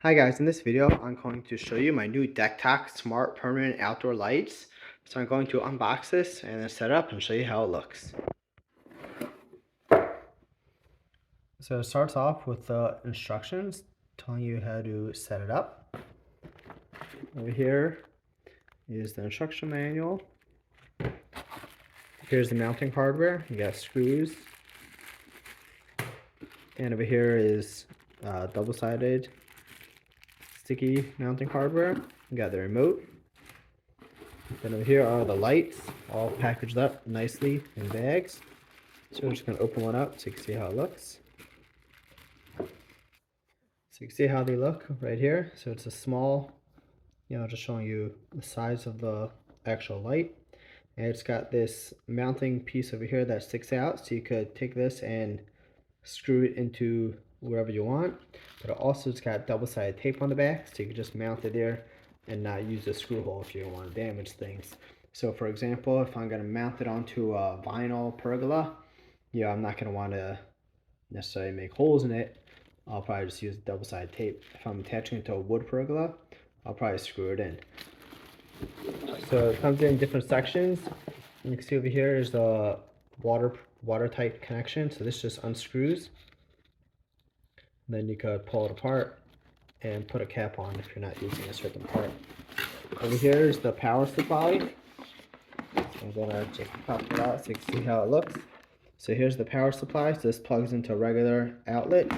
Hi guys, in this video I'm going to show you my new DeckTok Smart Permanent Outdoor Lights. So I'm going to unbox this and then set it up and show you how it looks. So it starts off with the instructions telling you how to set it up. Over here is the instruction manual. Here's the mounting hardware. You got screws. And over here is double-sided sticky mounting hardware. You got the remote. Then over here are the lights, all packaged up nicely in bags. So we're just going to open one up so you can see how it looks. So you can see how they look right here. So it's a small, just showing you the size of the actual light. And it's got this mounting piece over here that sticks out, so you could take this and screw it into wherever you want. But also it's got double-sided tape on the back, so you can just mount it there and not use a screw hole if you don't want to damage things. So for example, if I'm going to mount it onto a vinyl pergola, I'm not going to want to necessarily make holes in it. I'll probably just use double-sided tape. If I'm attaching it to a wood pergola, I'll probably screw it in. So it comes in different sections. You can see over here is the watertight connection. So this just unscrews. Then you could pull it apart and put a cap on if you're not using a certain part. Over here is the power supply. So I'm gonna take the top out so you can see how it looks. So here's the power supply. So this plugs into a regular outlet.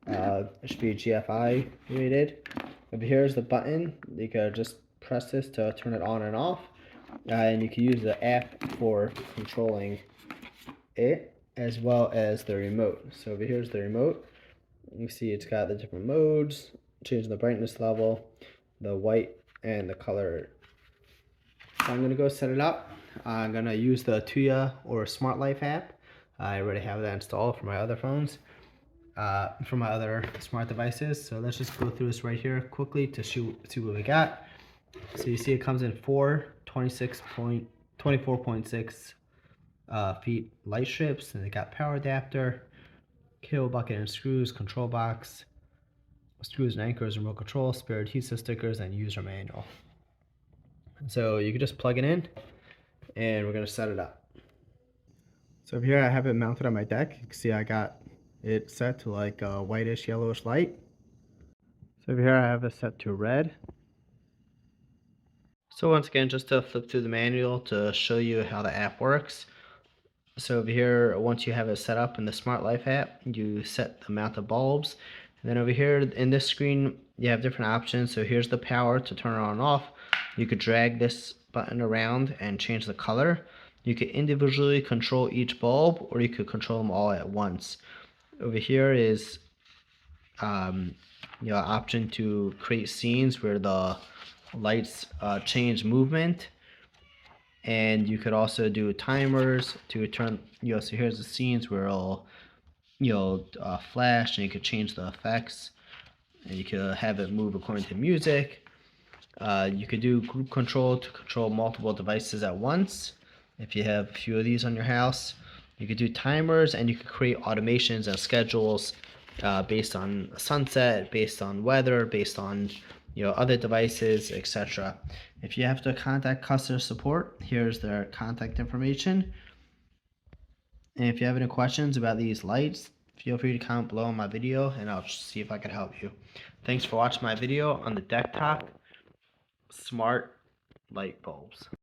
It should be GFI rated. Over here is the button. You could just press this to turn it on and off. And you can use the app for controlling it as well as the remote. So over here is the remote. You see it's got the different modes, changing the brightness level, the white, and the color. So I'm gonna go set it up. I'm gonna use the Tuya or Smart Life app. I already have that installed for my other phones, for my other smart devices. So let's just go through this right here quickly to see what we got. So you see it comes in 24.6 feet light strips, and they got power adapter, cable bucket and screws, control box, screws and anchors, remote control, spare adhesive stickers, and user manual. So you can just plug it in and we're going to set it up. So over here I have it mounted on my deck. You can see I got it set to like a whitish yellowish light. So over here I have it set to red. So once again, just to flip through the manual to show you how the app works. So over here, once you have it set up in the Smart Life app, you set the amount of bulbs. And then over here in this screen, you have different options. So here's the power to turn it on and off. You could drag this button around and change the color. You could individually control each bulb, or you could control them all at once. Over here is option to create scenes where the lights change movement. And you could also do timers to turn, so here's the scenes where it'll, flash, and you could change the effects, and you could have it move according to music. You could do group control to control multiple devices at once. If you have a few of these on your house, you could do timers, and you could create automations and schedules based on sunset, based on weather, based on other devices, etc. If you have to contact customer support, here's their contact information. And if you have any questions about these lights, feel free to comment below on my video and I'll see if I can help you. Thanks for watching my video on the DeckTok Smart Light Bulbs.